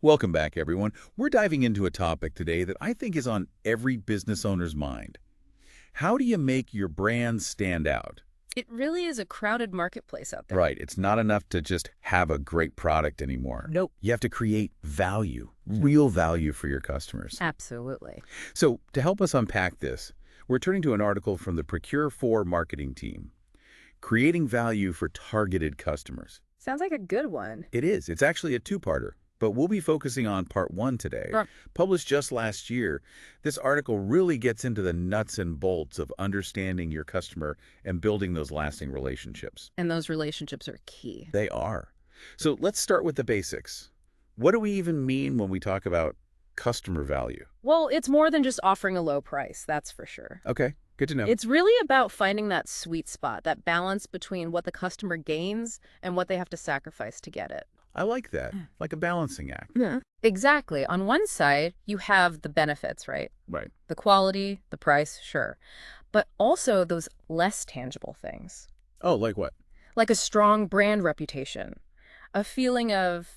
Welcome back, everyone. We're diving into a topic today that I think is on every business owner's mind. How do you make your brand stand out? It really is a crowded marketplace out there. Right, it's not enough to just have a great product anymore. Nope. You have to create value, real value for your customers. Absolutely. So, to help us unpack this, we're turning to an article from the Procure4 marketing team, Creating Value for Targeted Customers. Sounds like a good one. It is. It's actually a two-parter. But we'll be focusing on part one today. Sure. Published just last year, this article really gets into the nuts and bolts of understanding your customer and building those lasting relationships. And those relationships are key. They are. So let's start with the basics. What do we even mean when we talk about customer value? Well, it's more than just offering a low price, that's for sure. Okay, good to know. It's really about finding that sweet spot, that balance between what the customer gains and what they have to sacrifice to get it. I like that, like a balancing act. Yeah. Exactly. On one side, you have the benefits, right? Right. The quality, the price, sure. But also those less tangible things, Oh, like what? like a strong brand reputation, a feeling of,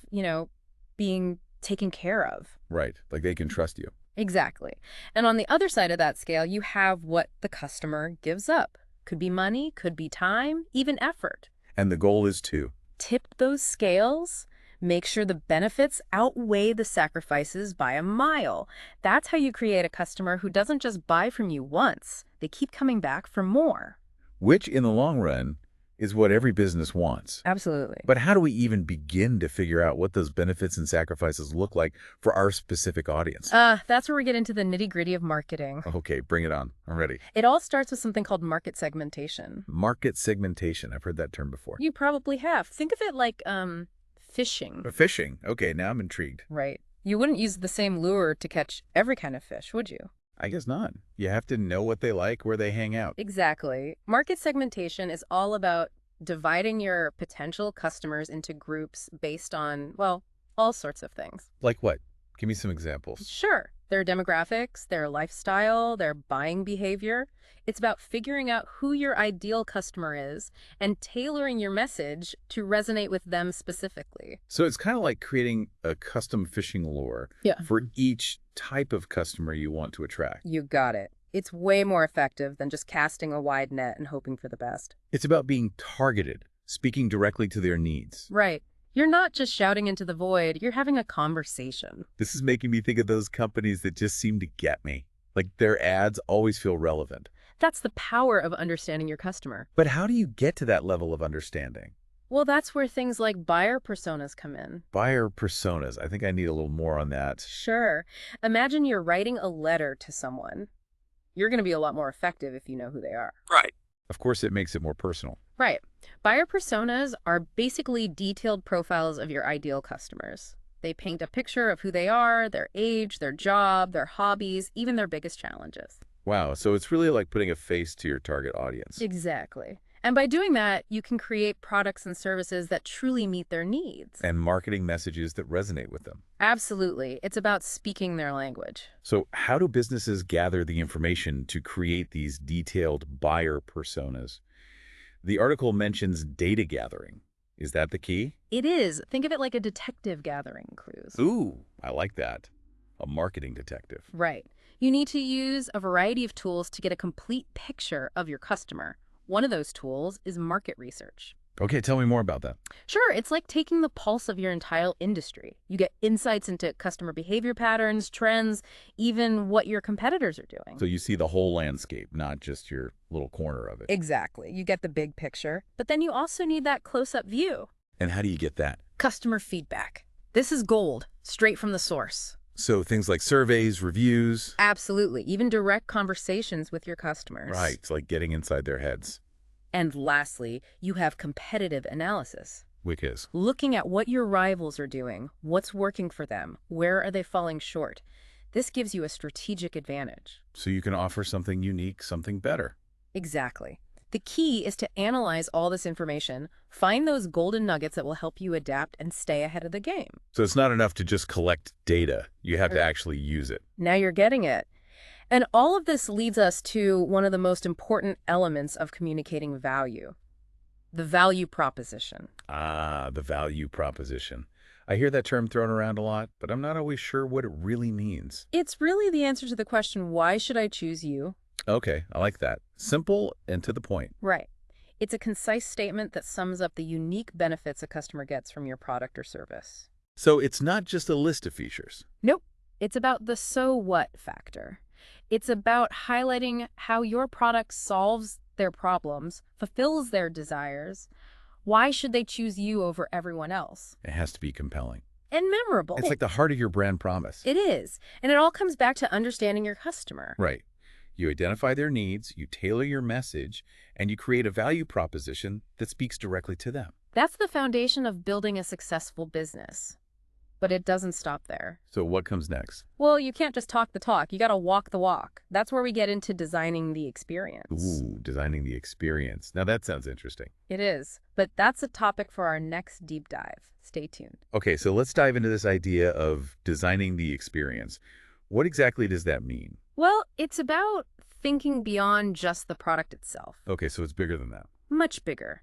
being taken care of. Right, like they can trust you. Exactly. And on the other side of that scale, you have what the customer gives up. Could be money, could be time, even effort. And the goal is to. Tip those scales, make sure the benefits outweigh the sacrifices by a mile. That's how you create a customer who doesn't just buy from you once. They keep coming back for more. Which, in the long run, is what every business wants. Absolutely. But how do we even begin to figure out what those benefits and sacrifices look like for our specific audience? That's where we get into the nitty-gritty of marketing. Okay, bring it on. I'm ready. It all starts with something called market segmentation. Market segmentation. I've heard that term before. You probably have. Think of it like fishing. Fishing. Okay, now I'm intrigued. Right. You wouldn't use the same lure to catch every kind of fish, would you? I guess not. You have to know what they like, where they hang out. Exactly. Market segmentation is all about dividing your potential customers into groups based on, well, all sorts of things. Like what? Give me some examples. Sure. Their demographics, their lifestyle, their buying behavior. It's about figuring out who your ideal customer is and tailoring your message to resonate with them specifically. So it's kind of like creating a custom fishing lure for each type of customer you want to attract. You got it. It's way more effective than just casting a wide net and hoping for the best. It's about being targeted, speaking directly to their needs. Right. You're not just shouting into the void, you're having a conversation. This is making me think of those companies that just seem to get me. Like their ads always feel relevant. That's the power of understanding your customer. But how do you get to that level of understanding? Well, that's where things like buyer personas come in. Buyer personas. I think I need a little more on that. Sure. Imagine you're writing a letter to someone. You're going to be a lot more effective if you know who they are. Right. Of course, it makes it more personal. Right. Buyer personas are basically detailed profiles of your ideal customers. They paint a picture of who they are, their age, their job, their hobbies, even their biggest challenges. Wow, so it's really like putting a face to your target audience. Exactly. And by doing that, you can create products and services that truly meet their needs. And marketing messages that resonate with them. Absolutely. It's about speaking their language. So how do businesses gather the information to create these detailed buyer personas? The article mentions data gathering. Is that the key? It is. Think of it like a detective gathering clues. Ooh, I like that. A marketing detective. Right. You need to use a variety of tools to get a complete picture of your customer. One of those tools is market research. Okay, tell me more about that. Sure, it's like taking the pulse of your entire industry. You get insights into customer behavior patterns, trends, even what your competitors are doing. So you see the whole landscape, not just your little corner of it. Exactly. You get the big picture, but then you also need that close-up view. And how do you get that? Customer feedback. This is gold, straight from the source. So things like surveys, reviews. Absolutely. Even direct conversations with your customers. Right, it's like getting inside their heads. And lastly, you have competitive analysis. Which is? Looking at what your rivals are doing, what's working for them, where are they falling short. This gives you a strategic advantage. So you can offer something unique, something better. Exactly. The key is to analyze all this information, find those golden nuggets that will help you adapt and stay ahead of the game. So it's not enough to just collect data. You have to actually use it. Now you're getting it. And all of this leads us to one of the most important elements of communicating value, the value proposition. Ah, the value proposition. I hear that term thrown around a lot, but I'm not always sure what it really means. It's really the answer to the question, why should I choose you? Okay, I like that. Simple and to the point. Right. It's a concise statement that sums up the unique benefits a customer gets from your product or service. So it's not just a list of features. Nope. It's about the so what factor. It's about highlighting how your product solves their problems, fulfills their desires. Why should they choose you over everyone else? It has to be compelling. And memorable. It's like the heart of your brand promise. It is. And it all comes back to understanding your customer. Right. You identify their needs, you tailor your message, and you create a value proposition that speaks directly to them. That's the foundation of building a successful business. But it doesn't stop there. So what comes next? Well, you can't just talk the talk. You got to walk the walk. That's where we get into designing the experience. Ooh, designing the experience. Now that sounds interesting. It is. But that's a topic for our next deep dive. Stay tuned. Okay, so let's dive into this idea of designing the experience. What exactly does that mean? Well, it's about thinking beyond just the product itself. Okay, so it's bigger than that. Much bigger.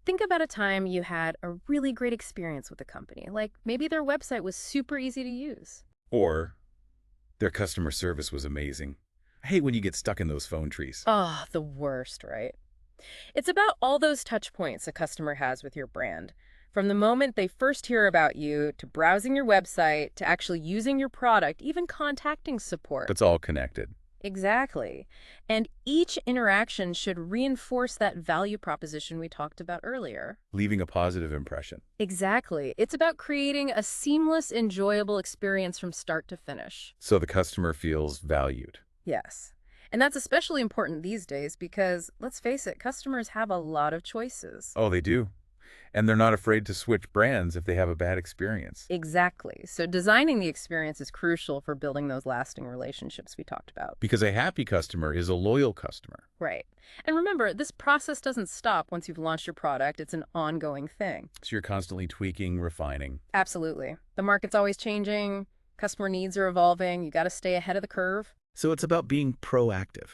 Think about a time you had a really great experience with a company. Like maybe their website was super easy to use. Or their customer service was amazing. I hate when you get stuck in those phone trees. Oh, the worst, right? It's about all those touch points a customer has with your brand. From the moment they first hear about you, to browsing your website, to actually using your product, even contacting support. It's all connected. Exactly. And each interaction should reinforce that value proposition we talked about earlier. Leaving a positive impression. Exactly. It's about creating a seamless, enjoyable experience from start to finish. So the customer feels valued. Yes. And that's especially important these days because, let's face it, customers have a lot of choices. Oh, they do. And they're not afraid to switch brands if they have a bad experience. Exactly. So designing the experience is crucial for building those lasting relationships we talked about. Because a happy customer is a loyal customer. Right. And remember, this process doesn't stop once you've launched your product. It's an ongoing thing. So you're constantly tweaking, refining. Absolutely. The market's always changing. Customer needs are evolving. You got to stay ahead of the curve. So it's about being proactive,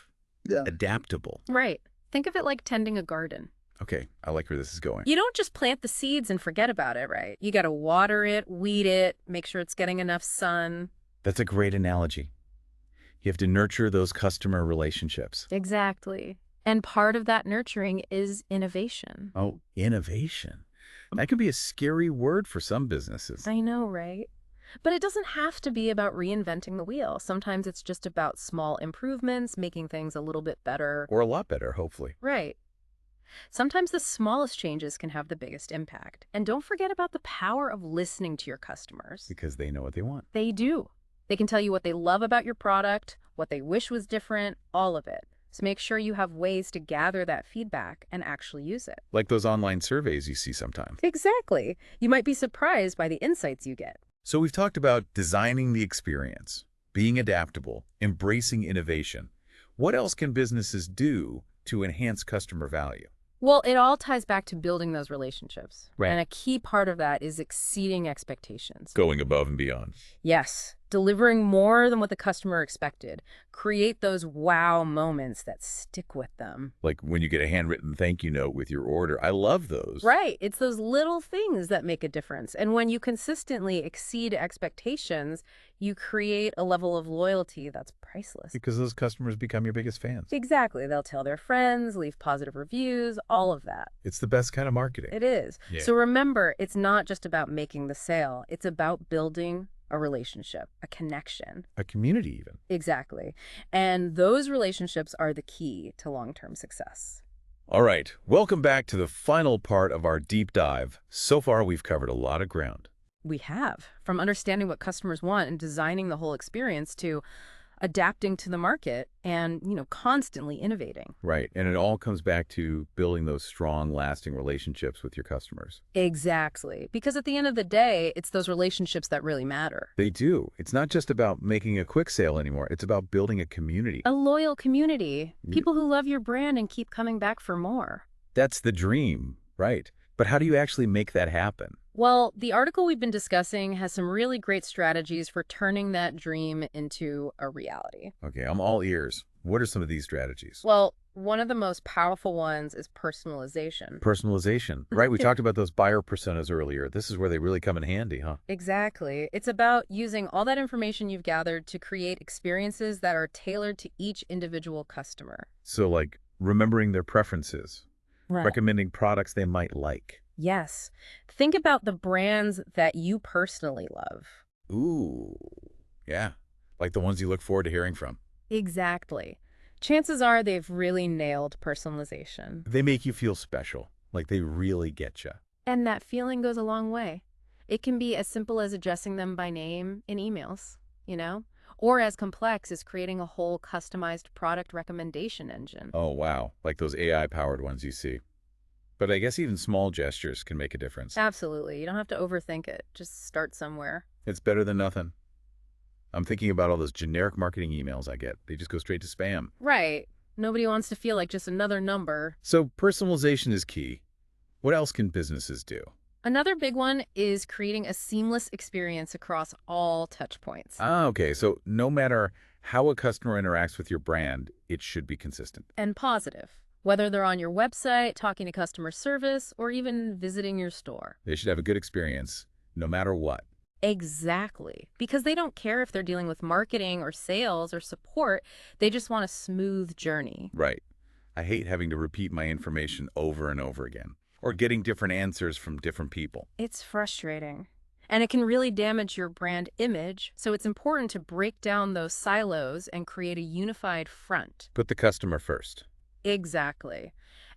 adaptable. Right. Think of it like tending a garden. Okay, I like where this is going. You don't just plant the seeds and forget about it, right? You got to water it, weed it, make sure it's getting enough sun. That's a great analogy. You have to nurture those customer relationships. Exactly. And part of that nurturing is innovation. Oh, innovation. That can be a scary word for some businesses. I know, right? But it doesn't have to be about reinventing the wheel. Sometimes it's just about small improvements, making things a little bit better. Or a lot better, hopefully. Right. Sometimes the smallest changes can have the biggest impact. And don't forget about the power of listening to your customers. Because they know what they want. They do. They can tell you what they love about your product, what they wish was different, all of it. So make sure you have ways to gather that feedback and actually use it. Like those online surveys you see sometimes. Exactly. You might be surprised by the insights you get. So we've talked about designing the experience, being adaptable, embracing innovation. What else can businesses do to enhance customer value? Well, it all ties back to building those relationships. Right. And a key part of that is exceeding expectations. Going above and beyond. Yes, delivering more than what the customer expected. Create those wow moments that stick with them. Like when you get a handwritten thank you note with your order. I love those. Right. It's those little things that make a difference. And when you consistently exceed expectations, you create a level of loyalty that's priceless. Because those customers become your biggest fans. Exactly. They'll tell their friends, leave positive reviews, all of that. It's the best kind of marketing. It is. Yeah. So remember, it's not just about making the sale. It's about building a relationship, a connection. A community even. Exactly. And those relationships are the key to long-term success. All right. Welcome back to the final part of our deep dive. So far, we've covered a lot of ground. We have, from understanding what customers want and designing the whole experience to adapting to the market and, constantly innovating. Right. And it all comes back to building those strong, lasting relationships with your customers. Exactly. Because at the end of the day, it's those relationships that really matter. They do. It's not just about making a quick sale anymore. It's about building a community. A loyal community. People who love your brand and keep coming back for more. That's the dream, right? But how do you actually make that happen? Well, the article we've been discussing has some really great strategies for turning that dream into a reality. Okay, I'm all ears. What are some of these strategies? Well, One of the most powerful ones is personalization. Personalization, right? We talked about those buyer personas earlier. This is where they really come in handy, huh? Exactly. It's about using all that information you've gathered to create experiences that are tailored to each individual customer. So like remembering their preferences, Right. recommending products they might like. Yes. Think about the brands that you personally love. Ooh, yeah. Like the ones you look forward to hearing from. Exactly. Chances are they've really nailed personalization. They make you feel special, like they really get you. And that feeling goes a long way. It can be as simple as addressing them by name in emails, you know, or as complex as creating a whole customized product recommendation engine. Oh, wow. Like those AI-powered ones you see. But I guess even small gestures can make a difference. Absolutely. You don't have to overthink it. Just start somewhere. It's better than nothing. I'm thinking about all those generic marketing emails I get. They just go straight to spam. Right. Nobody wants to feel like just another number. So personalization is key. What else can businesses do? Another big one is creating a seamless experience across all touch points. Ah, okay. So no matter how a customer interacts with your brand, it should be consistent. And positive. Whether they're on your website, talking to customer service, or even visiting your store. They should have a good experience, no matter what. Exactly. Because they don't care if they're dealing with marketing or sales or support. They just want a smooth journey. Right. I hate having to repeat my information over and over again, or getting different answers from different people. It's frustrating. And it can really damage your brand image, so it's important to break down those silos and create a unified front. Put the customer first. Exactly.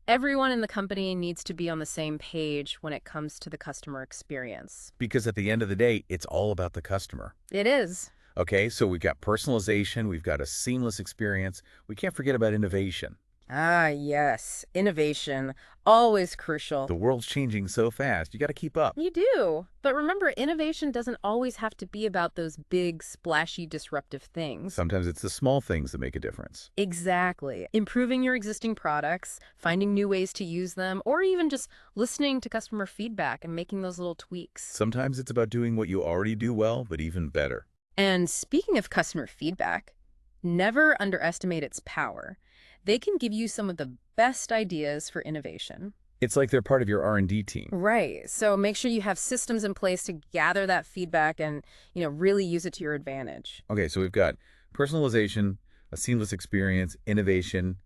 Everyone in the company needs to be on the same page when it comes to the customer experience. Because at the end of the day, it's all about the customer. It is. Okay, so we've got personalization, we've got a seamless experience. We can't forget about innovation. Ah, yes. Innovation. Always crucial. The world's changing so fast, you got to keep up. You do. But remember, innovation doesn't always have to be about those big, splashy, disruptive things. Sometimes it's the small things that make a difference. Exactly. Improving your existing products, finding new ways to use them, or even just listening to customer feedback and making those little tweaks. Sometimes it's about doing what you already do well, but even better. And speaking of customer feedback, never underestimate its power. They can give you some of the best ideas for innovation. It's like they're part of your R&D team. Right. So make sure you have systems in place to gather that feedback and, really use it to your advantage. Okay, so we've got personalization, a seamless experience, innovation.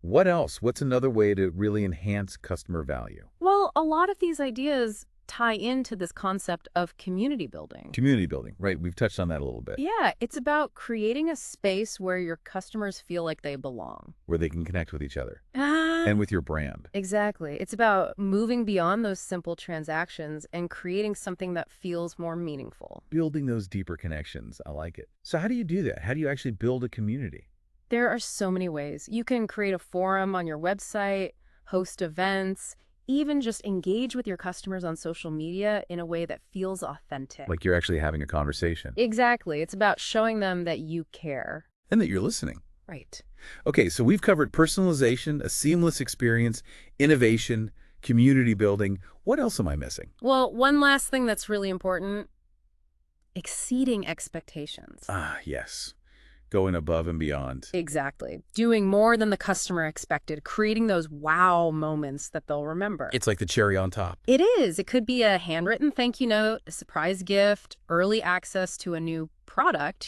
What else? What's another way to really enhance customer value? Well, a lot of these ideas tie into this concept of community building. Community building, right? We've touched on that a little bit. Yeah, it's about creating a space where your customers feel like they belong. Where they can connect with each other Ah, and with your brand. exactly. It's about moving beyond those simple transactions and creating something that feels more meaningful. Building those deeper connections. I like it. So how do you do that? How do you actually build a community? There are so many ways. You can create a forum on your website, host events, even just engage with your customers on social media in a way that feels authentic. Like you're actually having a conversation Exactly. It's about showing them that you care. and that you're listening. Right. Okay, so we've covered personalization, a seamless experience, innovation, community building. What else am I missing? Well, one last thing that's really important, exceeding expectations. Ah, yes. Going above and beyond. Exactly. Doing more than the customer expected, creating those wow moments that they'll remember. It's like the cherry on top. It is. It could be a handwritten thank you note, a surprise gift, early access to a new product,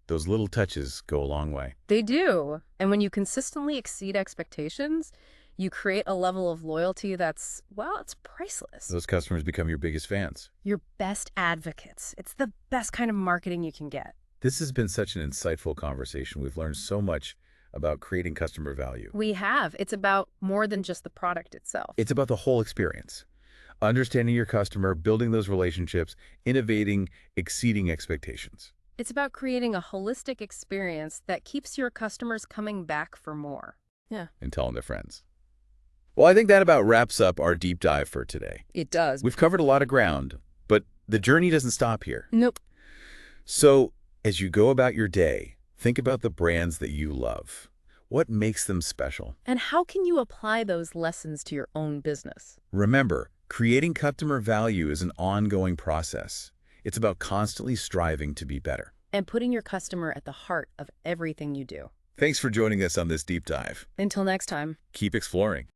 Those little touches go a long way. They do. And when you consistently exceed expectations, you create a level of loyalty that's, well, it's priceless. Those customers become your biggest fans. Your best advocates. It's the best kind of marketing you can get. This has been such an insightful conversation. We've learned so much about creating customer value. We have. It's about more than just the product itself. It's about the whole experience. Understanding your customer, building those relationships, innovating, exceeding expectations. It's about creating a holistic experience that keeps your customers coming back for more. Yeah. And telling their friends. Well, I think that about wraps up our deep dive for today. It does. We've covered a lot of ground, but the journey doesn't stop here. Nope. So, as you go about your day, think about the brands that you love. What makes them special? And how can you apply those lessons to your own business? Remember, creating customer value is an ongoing process. It's about constantly striving to be better. And putting your customer at the heart of everything you do. Thanks for joining us on this deep dive. Until next time. Keep exploring.